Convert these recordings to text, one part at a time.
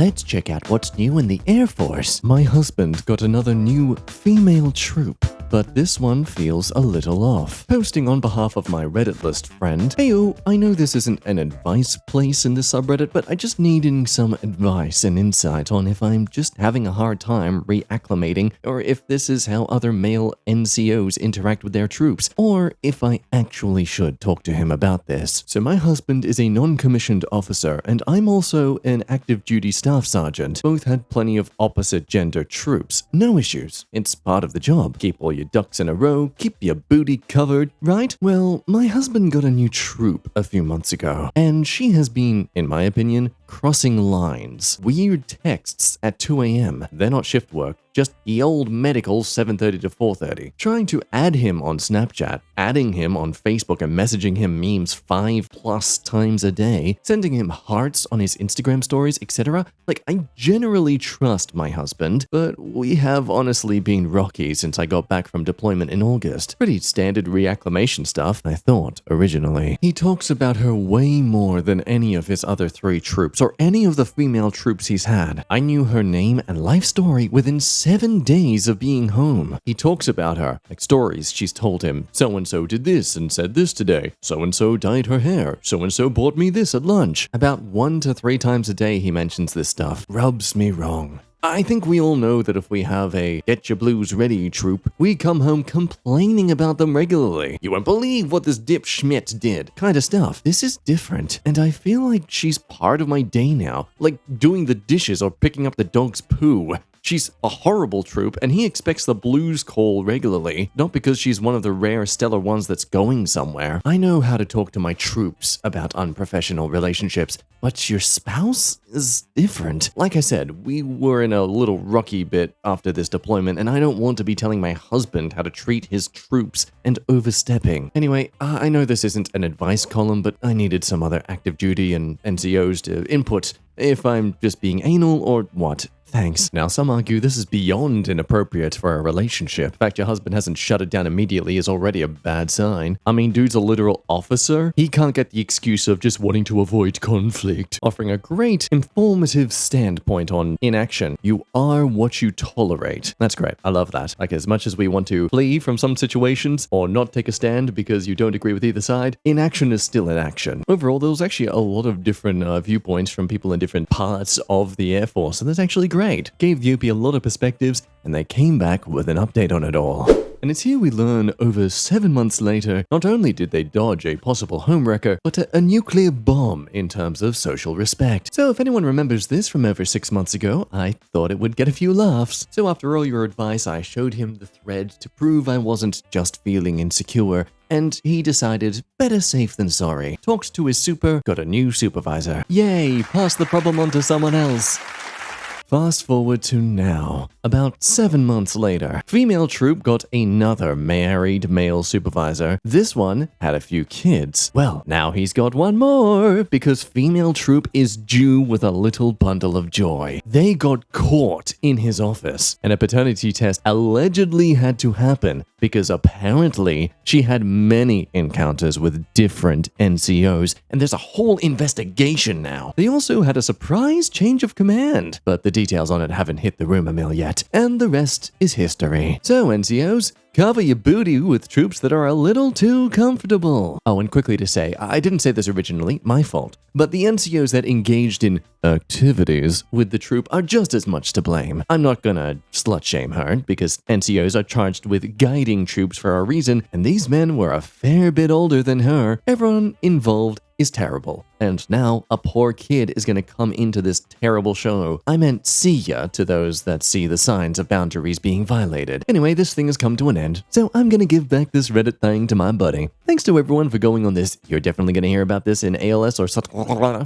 let's check out what's new in the Air Force. My husband got another new female troop, but this one feels a little off. Posting on behalf of my Reddit list friend, heyo, I know this isn't an advice place in the subreddit, but I just needing some advice and insight on if I'm just having a hard time reacclimating, or if this is how other male NCOs interact with their troops, or if I actually should talk to him about this. So my husband is a non-commissioned officer, and I'm also an active duty staff sergeant. Both had plenty of opposite gender troops. No issues. It's part of the job. Keep all your ducks in a row, keep your booty covered, right? Well, my husband got a new troop a few months ago, and she has been, in my opinion, crossing lines. Weird texts at 2 a.m. They're not shift work, just the old medical 7:30 to 4:30. Trying to add him on Snapchat, adding him on Facebook and messaging him memes 5+ times a day, sending him hearts on his Instagram stories, etc. Like, I generally trust my husband, but we have honestly been rocky since I got back from deployment in August. Pretty standard reacclimation stuff, I thought, originally. He talks about her way more than any of his other 3 troops, or any of the female troops he's had. I knew her name and life story within 7 days of being home. He talks about her, like stories she's told him. So-and-so did this and said this today. So-and-so dyed her hair. So-and-so bought me this at lunch. About 1 to 3 times a day he mentions this stuff. Rubs me wrong. I think we all know that if we have a Get Your Blues Ready troop, we come home complaining about them regularly. You won't believe what this dip Schmidt did. Kind of stuff. This is different, and I feel like she's part of my day now. Like doing the dishes or picking up the dog's poo. She's a horrible troop, and he expects the blues call regularly, not because she's one of the rare stellar ones that's going somewhere. I know how to talk to my troops about unprofessional relationships, but your spouse is different. Like I said, we were in a little rocky bit after this deployment, and I don't want to be telling my husband how to treat his troops and overstepping. Anyway, I know this isn't an advice column, but I needed some other active duty and NCOs to input if I'm just being anal or what. Thanks. Now, some argue this is beyond inappropriate for a relationship. The fact your husband hasn't shut it down immediately is already a bad sign. I mean, dude's a literal officer. He can't get the excuse of just wanting to avoid conflict. Offering a great, informative standpoint on inaction. You are what you tolerate. That's great. I love that. Like, as much as we want to flee from some situations or not take a stand because you don't agree with either side, inaction is still inaction. Overall, there was actually a lot of different viewpoints from people in different parts of the Air Force, and that's actually great. Gave the UP a lot of perspectives, and they came back with an update on it all. And it's here we learn over 7 months later, not only did they dodge a possible homewrecker, but a nuclear bomb in terms of social respect. So if anyone remembers this from over 6 months ago, I thought it would get a few laughs. So after all your advice, I showed him the thread to prove I wasn't just feeling insecure, and he decided better safe than sorry. Talked to his super, got a new supervisor. Yay, passed the problem on to someone else. Fast forward to now. About 7 months later, female troop got another married male supervisor. This one had a few kids. Well, now he's got one more, because female troop is due with a little bundle of joy. They got caught in his office, and a paternity test allegedly had to happen because apparently she had many encounters with different NCOs, and there's a whole investigation now. They also had a surprise change of command, but the details on it haven't hit the rumor mill yet, and the rest is history. So NCOs, cover your booty with troops that are a little too comfortable. Oh, and quickly to say, I didn't say this originally, my fault, but the NCOs that engaged in activities with the troop are just as much to blame. I'm not gonna slut shame her, because NCOs are charged with guiding troops for a reason, and these men were a fair bit older than her. Everyone involved is terrible. And now a poor kid is going to come into this terrible show. I meant see ya to those that see the signs of boundaries being violated. Anyway, this thing has come to an end, so I'm going to give back this Reddit thing to my buddy. Thanks to everyone for going on this. You're definitely going to hear about this in ALS or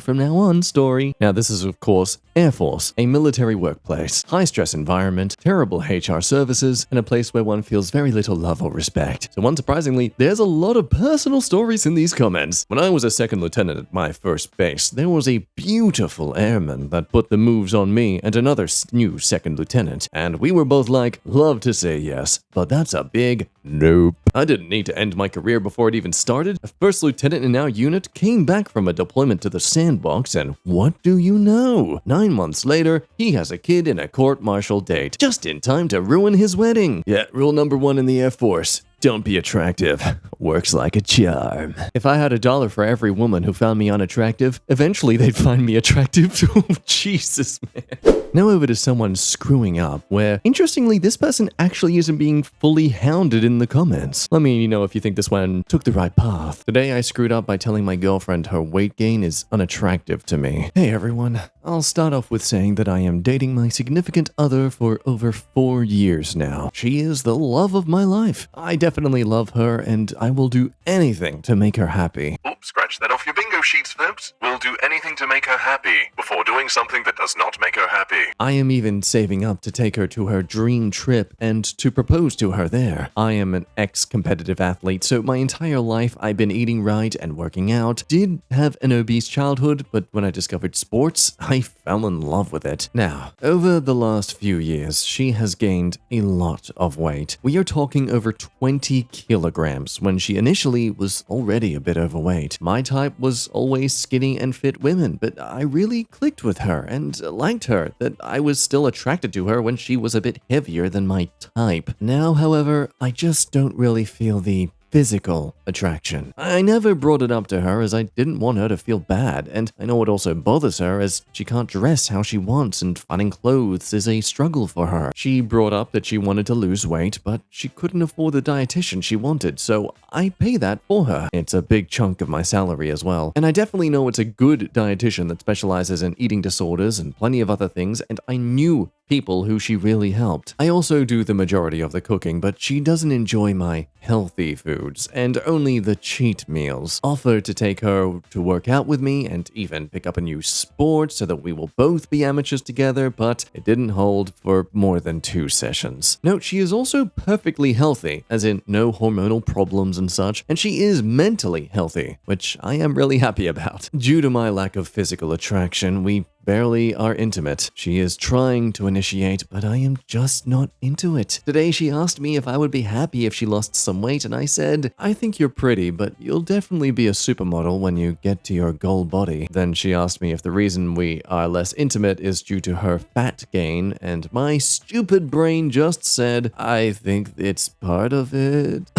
from now on story. Now this is of course Air Force, a military workplace, high stress environment, terrible HR services, and a place where one feels very little love or respect. So unsurprisingly, there's a lot of personal stories in these comments. When I was a second lieutenant at my first base, there was a beautiful airman that put the moves on me and another new second lieutenant, and we were both like, love to say yes, but that's a big nope. I didn't need to end my career before it it even started, a first lieutenant in our unit came back from a deployment to the sandbox, and what do you know? 9 months later, he has a kid in a court-martial date, just in time to ruin his wedding. Yeah, rule number 1 in the Air Force. Don't be attractive. Works like a charm. If I had $1 for every woman who found me unattractive, eventually they'd find me attractive too. Jesus, man. Now over to someone screwing up, where, interestingly, this person actually isn't being fully hounded in the comments. Let me know if you think this one took the right path. Today I screwed up by telling my girlfriend her weight gain is unattractive to me. Hey everyone, I'll start off with saying that I am dating my significant other for over 4 years now. She is the love of my life. I definitely love her, and I will do anything to make her happy. Oops, scratch that off your bingo sheets, folks. We'll do anything to make her happy before doing something that does not make her happy. I am even saving up to take her to her dream trip and to propose to her there. I am an ex-competitive athlete, so my entire life I've been eating right and working out. Did have an obese childhood, but when I discovered sports, I fell in love with it. Now, over the last few years, she has gained a lot of weight. We are talking over 20 kilograms when she initially was already a bit overweight. My type was always skinny and fit women, but I really clicked with her and liked her, that I was still attracted to her when she was a bit heavier than my type. Now, however, I just don't really feel the physical attraction. I never brought it up to her as I didn't want her to feel bad, and I know it also bothers her as she can't dress how she wants and finding clothes is a struggle for her. She brought up that she wanted to lose weight, but she couldn't afford the dietitian she wanted, so I pay that for her. It's a big chunk of my salary as well, and I definitely know it's a good dietitian that specializes in eating disorders and plenty of other things, and I knew people who she really helped. I also do the majority of the cooking, but she doesn't enjoy my healthy foods and only the cheat meals. Offered to take her to work out with me and even pick up a new sport so that we will both be amateurs together, but it didn't hold for more than 2 sessions. Note, she is also perfectly healthy, as in no hormonal problems and such, and she is mentally healthy, which I am really happy about. Due to my lack of physical attraction, we barely are intimate. She is trying to initiate, but I am just not into it. Today she asked me if I would be happy if she lost some weight, and I said, I think you're pretty, but you'll definitely be a supermodel when you get to your goal body. Then she asked me if the reason we are less intimate is due to her fat gain, and my stupid brain just said, I think it's part of it.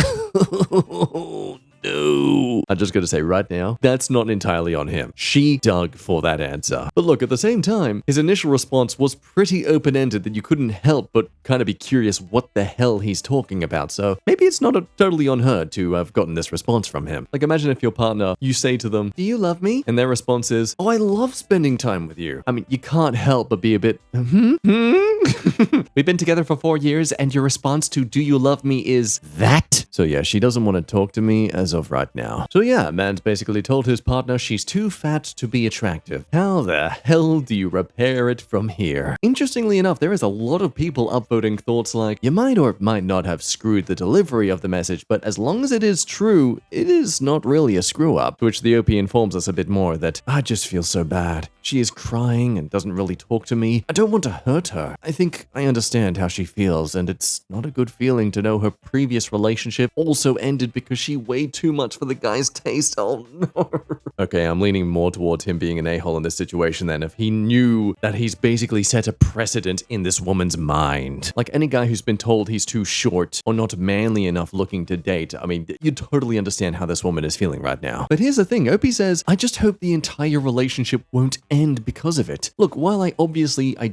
No. I'm just gonna say right now, that's not entirely on him. She dug for that answer. But look, at the same time, his initial response was pretty open-ended that you couldn't help but kind of be curious what the hell he's talking about. So maybe it's not totally on her to have gotten this response from him. Like, imagine if your partner, you say to them, do you love me? And their response is, oh, I love spending time with you. I mean, you can't help but be a bit, We've been together for 4 years, and your response to do you love me is that? So yeah, she doesn't want to talk to me as of right now. So yeah, man's basically told his partner she's too fat to be attractive. How the hell do you repair it from here? Interestingly enough, there is a lot of people upvoting thoughts like, you might or might not have screwed the delivery of the message, but as long as it is true, it is not really a screw up. To which the OP informs us a bit more that, I just feel so bad. She is crying and doesn't really talk to me. I don't want to hurt her. I think I understand how she feels, and it's not a good feeling to know her previous relationship also ended because she weighed too much for the guy's taste. Oh no. Okay, I'm leaning more towards him being an a-hole in this situation then, if he knew that he's basically set a precedent in this woman's mind. Like any guy who's been told he's too short or not manly enough looking to date, I mean, you totally understand how this woman is feeling right now. But here's the thing, Opie says, I just hope the entire relationship won't end because of it. Look, while I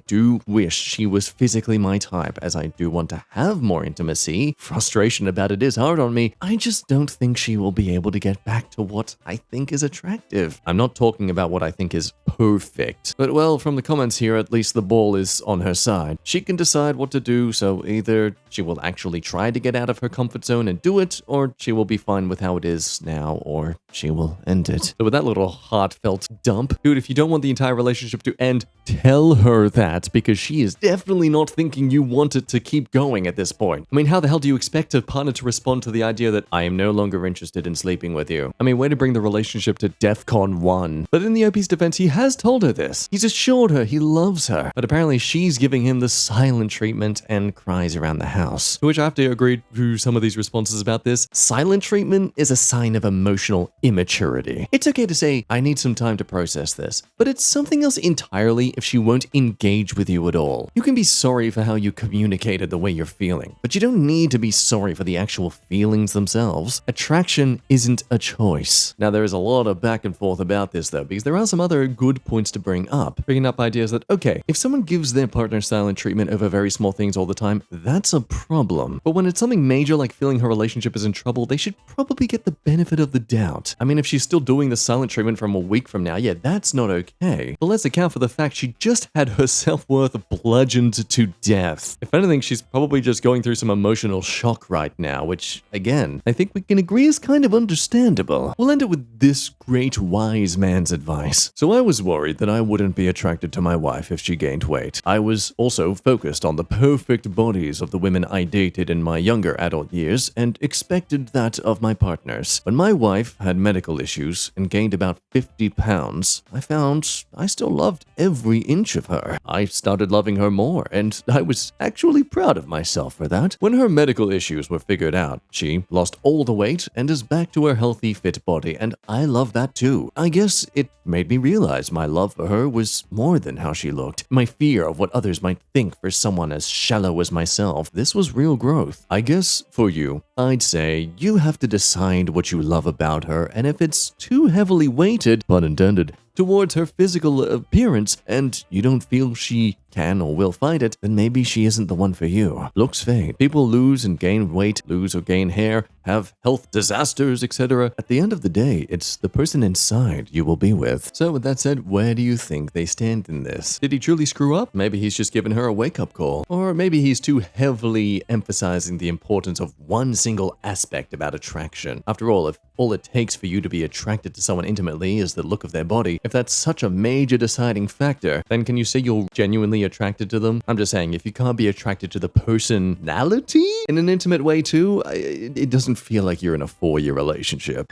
do wish she was physically my type, as I do want to have more intimacy, frustration about it is hard on me, I just don't think she will be able to get back to what I think is attractive. I'm not talking about what I think is perfect. But well, from the comments here, at least the ball is on her side. She can decide what to do, so either she will actually try to get out of her comfort zone and do it, or she will be fine with how it is now, or she will end it. So with that little heartfelt dump, dude, if you don't want the entire relationship to end, tell her that, because she is definitely not thinking you want it to keep going at this point. I mean, how the hell do you expect a partner to respond to the idea that I am no longer interested in sleeping with you? I mean, way to bring the relationship to DEFCON 1. But in the OP's defense, he has told her this. He's assured her he loves her, but apparently she's giving him the silent treatment and cries around the house. To which I have to agree to some of these responses about this. Silent treatment is a sign of emotional immaturity. It's okay to say, I need some time to process this, but it's something else entirely if she won't engage with you at all. You can be sorry for how you communicated the way you're feeling, but you don't need to be sorry for the actual feelings themselves. Attraction isn't a choice. Now, there is a lot of back and forth about this though, because there are some other good points to bring up. Bringing up ideas that, okay, if someone gives their partner silent treatment over very small things all the time, that's a problem. But when it's something major like feeling her relationship is in trouble, they should probably get the benefit of the doubt. I mean, if she's still doing the silent treatment from a week from now, yeah, that's not okay. But let's account for the fact she just had her self-worth bludgeoned to death. If anything, she's probably just going through some emotional shock right now, which, again, I think we can agree is kind of understandable. We'll end it with this great wise man's advice. So I was worried that I wouldn't be attracted to my wife if she gained weight. I was also focused on the perfect bodies of the women I dated in my younger adult years and expected that of my partners. When my wife had medical issues and gained about 50 pounds, I found I still loved every inch of her. I started loving her more, and I was actually proud of myself for that. When her medical issues were figured out, she lost all the weight and is back to her healthy, fit body, and I love that too. I guess it made me realize my love for her was more than how she looked. My fear of what others might think for someone as shallow as myself, this was real growth. I guess for you, I'd say you have to decide what you love about her, and if it's too heavily weighted, pun intended, towards her physical appearance, and you don't feel she can or will fight it, then maybe she isn't the one for you. Looks fade. People lose and gain weight, lose or gain hair, have health disasters, etc. At the end of the day, it's the person inside you will be with. So with that said, where do you think they stand in this? Did he truly screw up? Maybe he's just given her a wake-up call. Or maybe he's too heavily emphasizing the importance of one single aspect about attraction. After all, if all it takes for you to be attracted to someone intimately is the look of their body, if that's such a major deciding factor, then can you say you're genuinely attracted to them? I'm just saying, if you can't be attracted to the personality in an intimate way too, it doesn't feel like you're in a 4-year relationship.